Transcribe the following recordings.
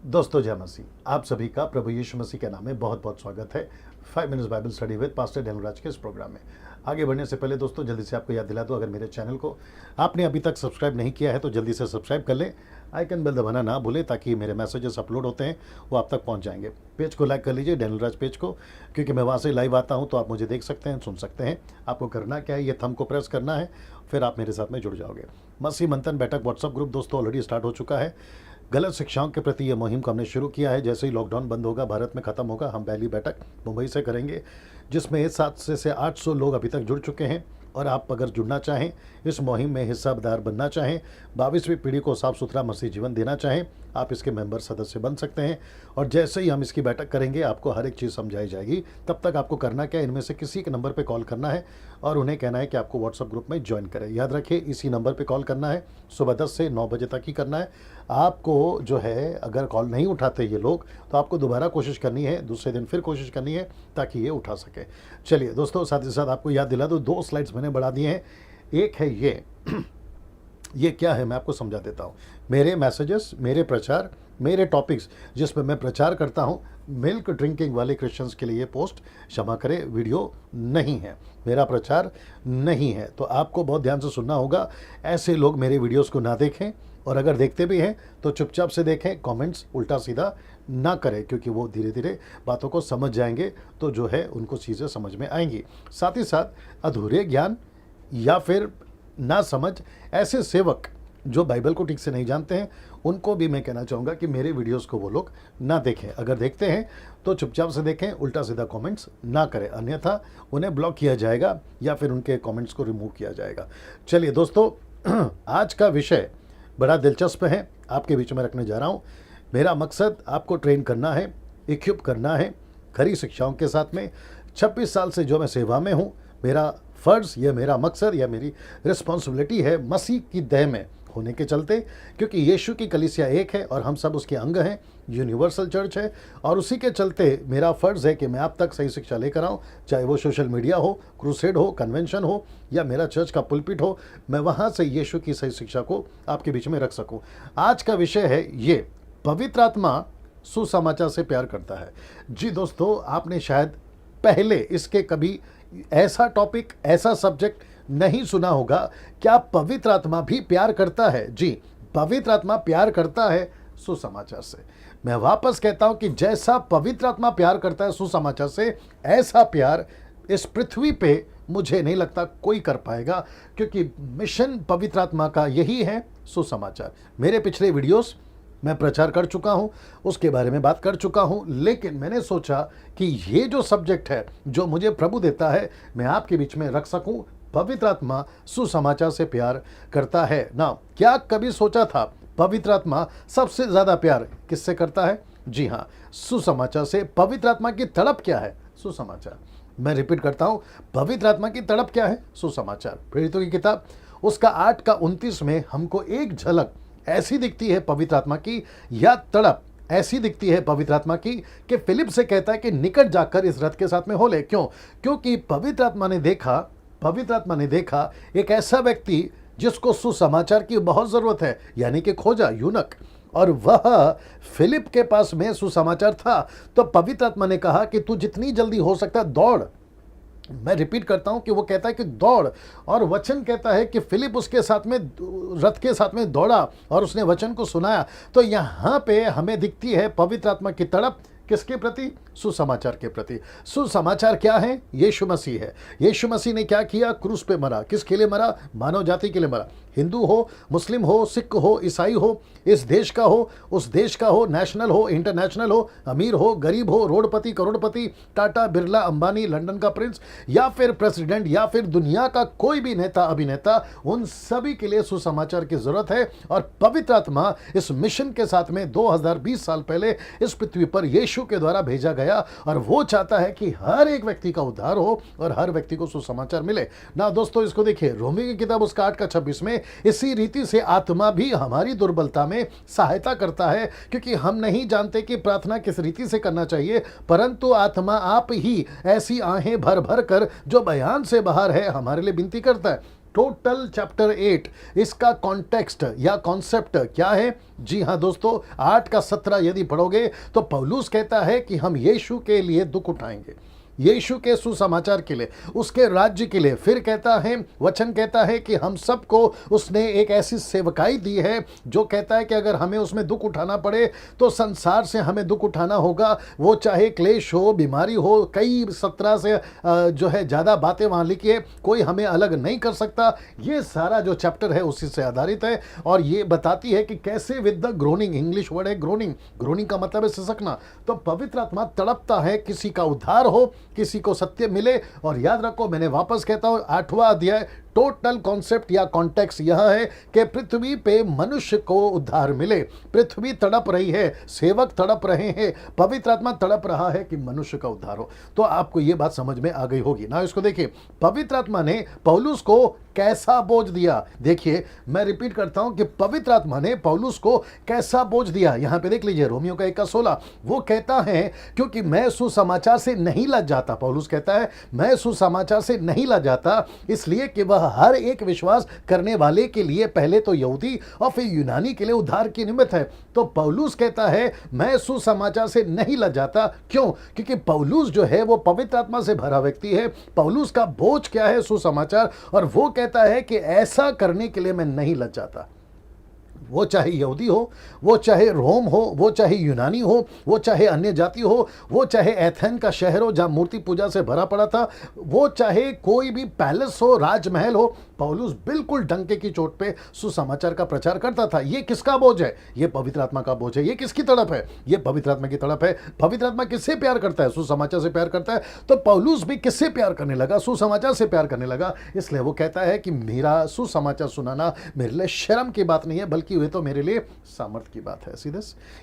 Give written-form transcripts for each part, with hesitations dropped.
दोस्तों जय मसीह। आप सभी का प्रभु यीशु मसीह के नाम में बहुत बहुत स्वागत है 5 minutes Bible study with pastor Daniel Raj के इस प्रोग्राम में। आगे बढ़ने से पहले दोस्तों जल्दी से आपको याद दिला दो, अगर मेरे चैनल को आपने अभी तक सब्सक्राइब नहीं किया है तो जल्दी से सब्सक्राइब कर लें। आइकन बेल दबाना ना भूलें ताकि मेरे मैसेजेस अपलोड होते हैं वो आप तक पहुंच जाएंगे। पेज को लाइक कर लीजिए, डेनियल राज पेज को, क्योंकि मैं वहाँ से लाइव आता हूँ तो आप मुझे देख सकते हैं, सुन सकते हैं। आपको करना क्या है, ये थंब को प्रेस करना है, फिर आप मेरे साथ में जुड़ जाओगे। मसीह मंथन बैठक व्हाट्सअप ग्रुप दोस्तों ऑलरेडी स्टार्ट हो चुका है। गलत शिक्षाओं के प्रति ये मुहिम को हमने शुरू किया है। जैसे ही लॉकडाउन बंद होगा, भारत में ख़त्म होगा, हम पहली बैठक मुंबई से करेंगे, जिसमें 700 से 800 लोग अभी तक जुड़ चुके हैं। और आप अगर जुड़ना चाहें, इस मुहिम में हिस्सेदार बनना चाहें, 22वीं पीढ़ी को साफ सुथरा मसीह जीवन देना चाहें, आप इसके मेंबर सदस्य बन सकते हैं। और जैसे ही हम इसकी बैठक करेंगे, आपको हर एक चीज़ समझाई जाएगी। तब तक आपको करना क्या है, इनमें से किसी के नंबर पे कॉल करना है और उन्हें कहना है कि आपको व्हाट्सएप ग्रुप में ज्वाइन करें। याद रखिए, इसी नंबर पे कॉल करना है, सुबह 10 से 9 बजे तक ही करना है। आपको जो है, अगर कॉल नहीं उठाते ये लोग, तो आपको दोबारा कोशिश करनी है, दूसरे दिन फिर कोशिश करनी है ताकि ये उठा सके। चलिए दोस्तों, साथ ही साथ आपको याद दिला दो, 2 स्लाइड्स मैंने बढ़ा दिए हैं। एक है ये क्या है मैं आपको समझा देता हूँ। मेरे मैसेजेस, मेरे प्रचार, मेरे टॉपिक्स जिस पर मैं प्रचार करता हूँ, मिल्क ड्रिंकिंग वाले क्रिश्चियंस के लिए पोस्ट, क्षमा करें, वीडियो नहीं है, मेरा प्रचार नहीं है। तो आपको बहुत ध्यान से सुनना होगा। ऐसे लोग मेरे वीडियोस को ना देखें, और अगर देखते भी हैं तो चुपचाप से देखें, कमेंट्स उल्टा सीधा ना करें, क्योंकि वो धीरे धीरे बातों को समझ जाएंगे तो जो है उनको चीज़ें समझ में आएंगी। साथ ही साथ अधूरे ज्ञान या फिर ना समझ ऐसे सेवक जो बाइबल को ठीक से नहीं जानते हैं, उनको भी मैं कहना चाहूँगा कि मेरे वीडियोस को वो लोग ना देखें। अगर देखते हैं तो चुपचाप से देखें, उल्टा सीधा कमेंट्स ना करें, अन्यथा उन्हें ब्लॉक किया जाएगा या फिर उनके कमेंट्स को रिमूव किया जाएगा। चलिए दोस्तों, आज का विषय बड़ा दिलचस्प है, आपके बीच में रखने जा रहा हूँ। मेरा मकसद आपको ट्रेन करना है, इक्विप करना है खरी शिक्षाओं के साथ में। 26 साल से जो मैं सेवा में हूँ, मेरा फ़र्ज़, यह मेरा मकसद या मेरी रिस्पॉन्सिबिलिटी है मसीह की देह में होने के चलते, क्योंकि यीशु की कलीसिया एक है और हम सब उसके अंग हैं, यूनिवर्सल चर्च है। और उसी के चलते मेरा फ़र्ज़ है कि मैं आप तक सही शिक्षा लेकर आऊँ, चाहे वो सोशल मीडिया हो, क्रूसेड हो, कन्वेंशन हो या मेरा चर्च का पुलपिट हो, मैं वहाँ से यीशु की सही शिक्षा को आपके बीच में रख सकूँ। आज का विषय है ये, पवित्र आत्मा सुसमाचार से प्यार करता है। जी दोस्तों, आपने शायद पहले इसके कभी ऐसा टॉपिक, ऐसा सब्जेक्ट नहीं सुना होगा। क्या पवित्र आत्मा भी प्यार करता है? जी, पवित्र आत्मा प्यार करता है सुसमाचार से। मैं वापस कहता हूं कि जैसा पवित्र आत्मा प्यार करता है सुसमाचार से, ऐसा प्यार इस पृथ्वी पे मुझे नहीं लगता कोई कर पाएगा, क्योंकि मिशन पवित्र आत्मा का यही है, सुसमाचार। मेरे पिछले वीडियोस मैं प्रचार कर चुका हूं, उसके बारे में बात कर चुका हूं, लेकिन मैंने सोचा कि ये जो सब्जेक्ट है जो मुझे प्रभु देता है, मैं आपके बीच में रख सकूं। पवित्र आत्मा सुसमाचार से प्यार करता है ना। क्या कभी सोचा था पवित्र आत्मा सबसे ज्यादा प्यार किससे करता है? जी हाँ, सुसमाचार से। पवित्र आत्मा की तड़प क्या है? सुसमाचार। मैं रिपीट करता हूं, पवित्र आत्मा की तड़प क्या है? सुसमाचार। प्रेरितों की किताब उसका 8:29 में हमको एक झलक ऐसी दिखती है पवित्र आत्मा की, या तड़प ऐसी दिखती है पवित्र आत्मा की, कि फिलिप से कहता है कि निकट जाकर इस रथ के साथ में हो ले। क्यों? क्योंकि पवित्र आत्मा ने देखा एक ऐसा व्यक्ति जिसको सुसमाचार की बहुत जरूरत है, यानी कि खोजा, यूनक, और वह फिलिप के पास में सुसमाचार था। तो पवित्र आत्मा ने कहा कि तू जितनी जल्दी हो सकता है दौड़। मैं रिपीट करता हूं कि वो कहता है कि दौड़, और वचन कहता है कि फिलिप उसके साथ में, रथ के साथ में दौड़ा और उसने वचन को सुनाया। तो यहां पे हमें दिखती है पवित्र आत्मा की तड़प किसके प्रति? सुसमाचार के प्रति। सुसमाचार क्या है? यीशु मसीह है। यीशु मसीह ने क्या किया? क्रूस पे मरा। किसके लिए मरा? मानव जाति के लिए मरा। हिंदू हो, मुस्लिम हो, सिख हो, ईसाई हो, इस देश का हो, उस देश का हो, नेशनल हो, इंटरनेशनल हो, अमीर हो, गरीब हो, रोडपति, करोड़पति, टाटा, बिरला, अंबानी, लंदन का प्रिंस, या फिर प्रेसिडेंट, या फिर दुनिया का कोई भी नेता, अभिनेता, उन सभी के लिए सुसमाचार की जरूरत है। और पवित्र आत्मा इस मिशन के साथ में 2020 साल पहले इस पृथ्वी पर यीशु के द्वारा भेजा गया, और वो चाहता है कि हर एक व्यक्ति का उद्धार हो और हर व्यक्ति को सुसमाचार मिले ना। दोस्तों, इसको देखिए, रोमी की किताब उसका 8:26 में, इसी रीति से आत्मा भी हमारी दुर्बलता में सहायता करता है, क्योंकि हम नहीं जानते कि प्रार्थना किस रीति से करना चाहिए, परंतु आत्मा आप ही ऐसी आहें भर भर कर जो बयान से बाहर है हमारे लिए विनती करता है। टोटल चैप्टर 8 इसका कॉन्टेक्स्ट या कॉन्सेप्ट क्या है? जी हाँ दोस्तों, 8 का 17 यदि पढ़ोगे तो पौलुस कहता है कि हम यीशु के लिए दुख उठाएंगे, यीशु के सुसमाचार के लिए, उसके राज्य के लिए। फिर कहता है, वचन कहता है कि हम सबको उसने एक ऐसी सेवकाई दी है जो कहता है कि अगर हमें उसमें दुख उठाना पड़े तो संसार से हमें दुख उठाना होगा, वो चाहे क्लेश हो, बीमारी हो, कई 17 से जो है ज़्यादा बातें वहाँ लिखी है, कोई हमें अलग नहीं कर सकता। ये सारा जो चैप्टर है उसी से आधारित है और ये बताती है कि कैसे with the groaning, English word है ग्रोनिंग, ग्रोनिंग का मतलब है सिसकना। तो पवित्र आत्मा तड़पता है किसी का उद्धार हो, किसी को सत्य मिले। और याद रखो, मैंने वापस कहता हूं, 8वां अध्याय टोटल कॉन्सेप्ट या कॉन्टेक्स्ट यह है कि पृथ्वी पे मनुष्य को उद्धार मिले। पृथ्वी तड़प रही है, सेवक तड़प रहे हैं, पवित्र आत्मा तड़प रहा है कि मनुष्य का उद्धार हो। तो आपको यह बात समझ में आ गई होगी ना। इसको देखिए, पवित्र आत्मा ने पौलुस को कैसा बोझ दिया। देखिए, मैं रिपीट करता हूं कि पवित्र आत्मा ने पौलुस को कैसा बोझ दिया। यहां पे देख लीजिए, रोमियो का 1:16 वो कहता है, क्योंकि मैं सुसमाचार से नहीं लज जाता। पौलुस कहता है, मैं सुसमाचार से नहीं लज जाता, इसलिए कि वह हर एक विश्वास करने वाले के लिए, पहले तो यहूदी और फिर यूनानी के लिए उद्धार की निमित्त है। तो पौलुस कहता है, मैं सुसमाचार से नहीं लज जाता। क्यों? क्योंकि पौलुस जो है वो पवित्र आत्मा से भरा व्यक्ति है। पौलुस का बोझ क्या है? सुसमाचार। और वो कहता है कि ऐसा करने के लिए मैं नहीं लज जाता। वो चाहे यहूदी हो, वो चाहे रोम हो, वो चाहे यूनानी हो, वो चाहे अन्य जाति हो, वो चाहे एथेन का शहर हो जहाँ मूर्ति पूजा से भरा पड़ा था, वो चाहे कोई भी पैलेस हो, राजमहल हो, पौलुस बिल्कुल डंके की चोट पे सुसमाचार का प्रचार करता था। ये किसका बोझ है? ये पवित्र आत्मा का बोझ है। ये किसकी तड़प है? ये पवित्र आत्मा की तड़प है। पवित्र आत्मा किससे प्यार करता है? सुसमाचार से प्यार करता है। तो पौलुस भी किससे प्यार करने लगा? सुसमाचार से प्यार करने लगा। इसलिए वो कहता है कि मेरा सुसमाचार सुनाना मेरे लिए शर्म की बात नहीं है, बल्कि ये तो मेरे लिए सामर्थ की बात है। सीधे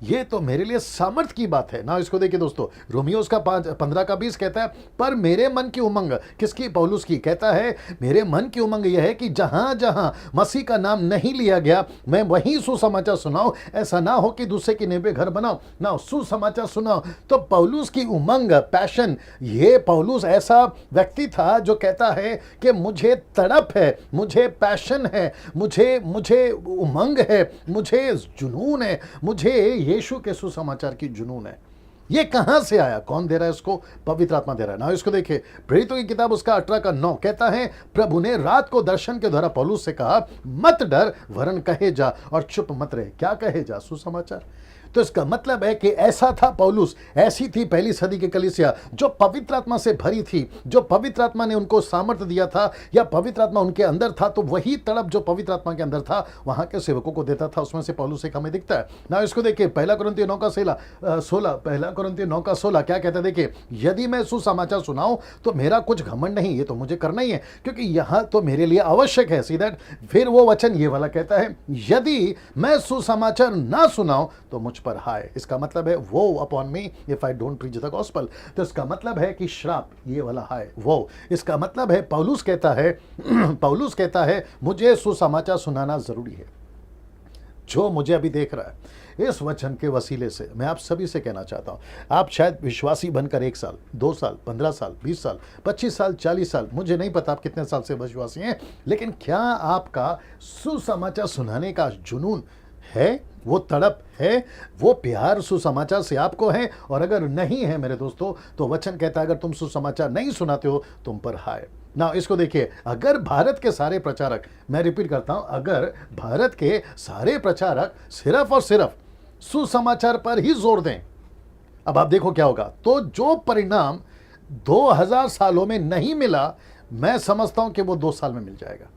ये तो मेरे लिए सामर्थ की बात है ना। इसको देखिए दोस्तों, रोमियोस का 15:20 कहता है, पर मेरे मन की उमंग, किसकी? पौलुस की। कहता है, मेरे मन की उमंग यह है कि जहां जहां मसीह का नाम नहीं लिया गया, मैं वहीं सुसमाचार सुनाऊं। ऐसा ना हो कि दूसरे की नेबे घर बनाओ, ना सुसमाचार सुनाओ। तो पौलुस की उमंग, पैशन, ये पौलुस ऐसा व्यक्ति था जो कहता है कि मुझे तड़प है, मुझे पैशन है, मुझे उमंग है, मुझे जुनून है, मुझे यीशु के सुसमाचार की जुनून है। ये कहां से आया? कौन दे रहा है इसको? पवित्र आत्मा दे रहा है ना। इसको देखिए, प्रेरितों की किताब उसका 18:9 कहता है, प्रभु ने रात को दर्शन के द्वारा पौलुस से कहा, मत डर, वरन कहे जा और चुप मत रहे। क्या कहे जा? सुसमाचार। तो इसका मतलब है कि ऐसा था पौलुस, ऐसी थी पहली सदी की कलीसिया जो पवित्र आत्मा से भरी थी, जो पवित्र आत्मा ने उनको सामर्थ्य दिया था या पवित्र आत्मा उनके अंदर था। तो वही तड़प जो पवित्र आत्मा के अंदर था वहां के सेवकों को देता था। उसमें से पौलुस एक हमें दिखता है ना। इसको देखिए, 1 कुरिन्थियों 9:16 क्या कहता है? देखिए, यदि मैं सुसमाचार सुनाऊं तो मेरा कुछ घमंड नहीं, ये तो मुझे करना ही है, क्योंकि यहां तो मेरे लिए आवश्यक है। See that. फिर वो वचन ये वाला कहता है, यदि मैं सुसमाचार ना सुनाऊं तो मुझ पर हाय। इसका मतलब है वो upon me if I don't preach the gospel. तो इसका मतलब है कि श्राप, ये वाला हाय वो। इसका मतलब है पौलुस कहता है पौलुस कहता है, मुझे सुसमाचार सुनाना जरूरी है। जो मुझे अभी देख रहा है, इस वचन के वसीले से मैं आप सभी से कहना चाहता हूं, आप शायद विश्वासी बनकर 1 साल, 2 साल, 15 साल, 20 साल, 25 साल, 40 साल, मुझे नहीं पता आप कितने साल से विश्वासी हैं, लेकिन क्या आपका सुसमाचार सुनाने का जुनून है? वो तड़प है? वो प्यार सुसमाचार से आपको है? और अगर नहीं है मेरे दोस्तों, तो वचन कहता है, अगर तुम सुसमाचार नहीं सुनाते हो, तुम पर हाय ना। इसको देखिए, अगर भारत के सारे प्रचारक, मैं रिपीट करता हूं, अगर भारत के सारे प्रचारक सिर्फ और सिर्फ सुसमाचार पर ही जोर दें, अब आप देखो क्या होगा। तो जो परिणाम 2000 सालों में नहीं मिला, मैं समझता हूं कि वो 2 साल में मिल जाएगा।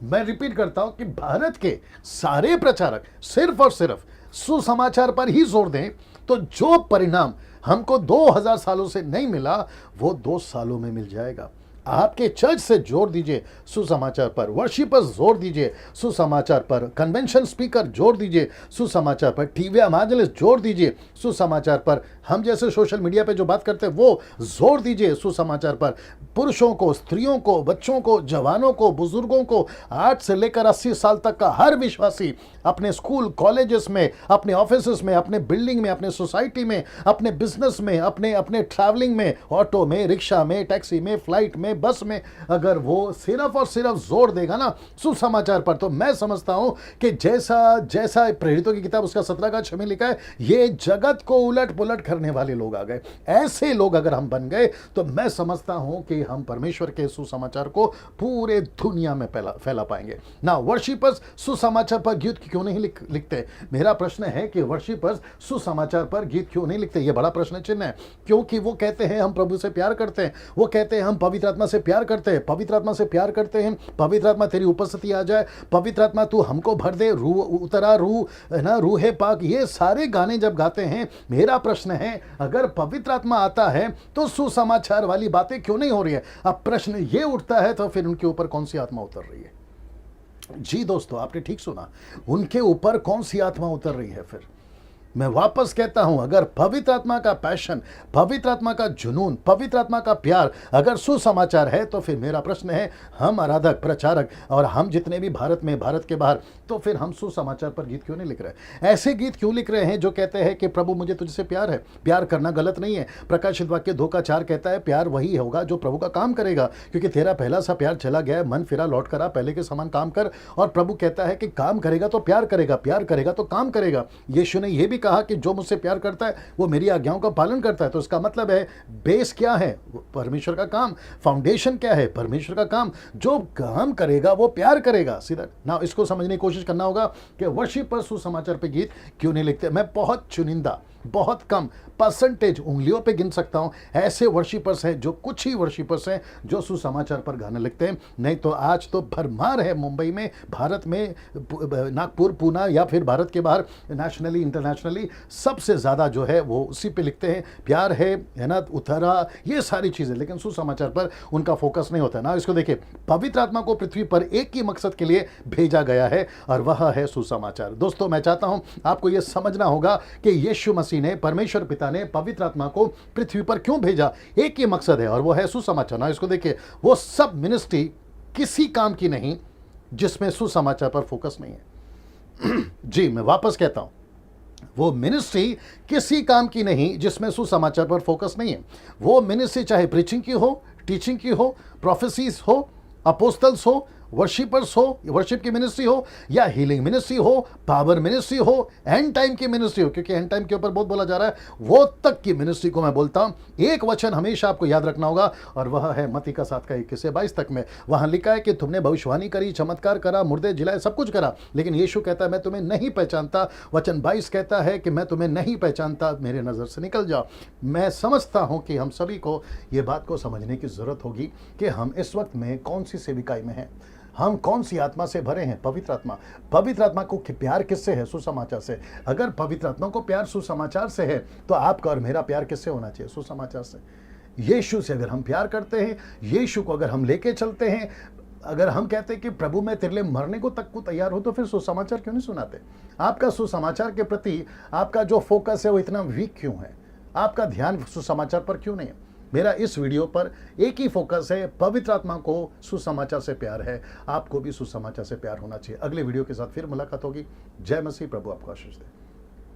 मैं रिपीट करता हूं कि भारत के सारे प्रचारक सिर्फ और सिर्फ सुसमाचार पर ही जोर दें, तो जो परिणाम हमको 2000 सालों से नहीं मिला, वो 2 सालों में मिल जाएगा। आपके चर्च से जोर दीजिए सुसमाचार पर, वर्शिपर्स जोर दीजिए सुसमाचार पर, कन्वेंशन स्पीकर जोर दीजिए सुसमाचार पर, टीवी एवांजेलिस्ट जोर दीजिए सुसमाचार पर, हम जैसे सोशल मीडिया पे जो बात करते हैं वो जोर दीजिए सुसमाचार पर। पुरुषों को, स्त्रियों को, बच्चों को, जवानों को, बुजुर्गों को, 8 से लेकर 80 साल तक का हर विश्वासी अपने स्कूल कॉलेजेस में, अपने ऑफिस में, अपने बिल्डिंग में, अपने सोसाइटी में, अपने बिजनेस में, अपने ट्रैवलिंग में, ऑटो में, रिक्शा में, टैक्सी में, फ्लाइट में, बस में अगर वो सिर्फ और सिर्फ जोर देगा ना सुसमाचार पर, तो मैं समझता हूं कि जैसा जैसा प्रेरितों की किताब उसका 17 का 6 में लिखा है, ये जगत को उलट पुलट करने वाले लोग आ गए। ऐसे लोग अगर हम बन गए तो मैं समझता हूं कि हम परमेश्वर के सुसमाचार को पूरे दुनिया में फैला पाएंगे ना। वर्शिपर्स सुसमाचार पर गीत क्यों नहीं लिखते? मेरा प्रश्न है कि वर्शिपर्स सुसमाचार पर गीत क्यों नहीं लिखते? यह बड़ा प्रश्न चिन्ह है, क्योंकि वो कहते हैं हम प्रभु से प्यार करते हैं, वो कहते हैं हम पवित्र आत्मा से प्यार करते हैं, पवित्र आत्मा से प्यार करते हैं, पवित्र आत्मा तेरी उपस्थिति आ जाए, पवित्र आत्मा तू हमको भर दे, रूह उतरा, रूह है ना, रूहे पाक, ये सारे गाने जब गाते हैं, मेरा प्रश्न है अगर पवित्र आत्मा आता है तो सुसमाचार वाली बातें क्यों नहीं हो रही है? अब प्रश्न ये उठता है तो फिर उनके ऊपर कौन सी आत्मा उतर रही है? जी दोस्तों, आपने ठीक सुना, उनके ऊपर कौन सी आत्मा उतर रही है? फिर मैं वापस कहता हूं, अगर पवित्र आत्मा का पैशन, पवित्र आत्मा का जुनून, पवित्र आत्मा का प्यार अगर सुसमाचार है, तो फिर मेरा प्रश्न है, हम आराधक, प्रचारक और हम जितने भी भारत में, भारत के बाहर, तो फिर हम सुसमाचार पर गीत क्यों नहीं लिख रहे? ऐसे गीत क्यों लिख रहे हैं जो कहते हैं कि प्रभु मुझे तुझसे प्यार है? प्यार करना गलत नहीं है। प्रकाशित वाक्य 2:4 कहता है प्यार वही होगा जो प्रभु का काम करेगा, क्योंकि तेरा पहला सा प्यार चला गया है, मन फिरा, लौट कर आ, पहले के समान काम कर। और प्रभु कहता है कि काम करेगा तो प्यार करेगा, प्यार करेगा तो काम करेगा। यीशु ने यह भी कहा कि जो मुझसे प्यार करता है वो मेरी आज्ञाओं का पालन करता है। तो इसका मतलब है बेस क्या है? परमेश्वर का काम। फाउंडेशन क्या है? परमेश्वर का काम। जो काम करेगा वो प्यार करेगा। सीधा ना, इसको समझने की कोशिश करना होगा कि वर्शिप पर सुसमाचार पे गीत क्यों नहीं लिखते। मैं बहुत चुनिंदा, बहुत कम परसेंटेज, उंगलियों पे गिन सकता हूं ऐसे वर्शिपर्स हैं, जो कुछ ही वर्शिपर्स हैं जो सुसमाचार पर गाने लिखते हैं। नहीं तो आज तो भरमार है मुंबई में, भारत में, नागपुर, पूना या फिर भारत के बाहर, नेशनली, इंटरनेशनली सबसे ज़्यादा जो है वो उसी पे लिखते हैं। प्यार है ना, उतरा, ये सारी चीज़ें, लेकिन सुसमाचार पर उनका फोकस नहीं होता ना। इसको देखिए, पवित्र आत्मा को पृथ्वी पर एक ही मकसद के लिए भेजा गया है और वह है सुसमाचार। दोस्तों, मैं चाहता हूं आपको यह समझना होगा कि यीशु मसीह ने, परमेश्वर पिता ने पवित्र आत्मा को पृथ्वी पर क्यों भेजा? एक ही मकसद है और वो है सुसमाचार। ना इसको देखिए, वो सब मिनिस्ट्री किसी काम की नहीं जिसमें सुसमाचार पर फोकस नहीं है। जी, मैं वापस कहता हूं, वो मिनिस्ट्री किसी काम की नहीं जिसमें सुसमाचार पर फोकस नहीं है। वो मिनिस्ट्री चाहे प्रीचिंग की हो, टीचिंग की हो, प्रोफेसीज हो, अपोस्टल्स हो, वर्शिपर्स हो, वर्शिप की मिनिस्ट्री हो, या हीलिंग मिनिस्ट्री हो, पावर मिनिस्ट्री हो, एंड टाइम की मिनिस्ट्री हो, क्योंकि एंड टाइम के ऊपर बहुत बोला जा रहा है, वो तक की मिनिस्ट्री को मैं बोलता हूं। एक वचन हमेशा आपको याद रखना होगा और वह है मत्ती का 7 का 21 से 22 तक में। वहां लिखा है कि तुमने भविष्यवाणी करी, चमत्कार करा, मुर्दे जिलाए, सब कुछ करा, लेकिन यीशु कहता है मैं तुम्हें नहीं पहचानता। वचन 22 कहता है कि मैं तुम्हें नहीं पहचानता, मेरे नजर से निकल जाओ। मैं समझता हूं कि हम सभी को यह बात को समझने की जरूरत होगी कि हम इस वक्त में कौन सी सेविकाई में हैं, हम कौन सी आत्मा से भरे हैं? पवित्र आत्मा। पवित्र आत्मा को प्यार किससे है? सुसमाचार से। अगर पवित्र आत्मा को प्यार सुसमाचार से है, तो आपका और मेरा प्यार किससे होना चाहिए? सुसमाचार से। यीशु से अगर हम प्यार करते हैं, यीशु को अगर हम लेके चलते हैं, अगर हम कहते हैं कि प्रभु मैं तेरे लिए मरने को तक को तैयार हो, तो फिर सुसमाचार क्यों नहीं सुनाते? आपका सुसमाचार के प्रति आपका जो फोकस है वो इतना वीक क्यों है? आपका ध्यान सुसमाचार पर क्यों नहीं है? मेरा इस वीडियो पर एक ही फोकस है, पवित्र आत्मा को सुसमाचार से प्यार है। आपको भी सुसमाचार से प्यार होना चाहिए। अगले वीडियो के साथ फिर मुलाकात होगी। जय मसीह, प्रभु आपको आशीष दे।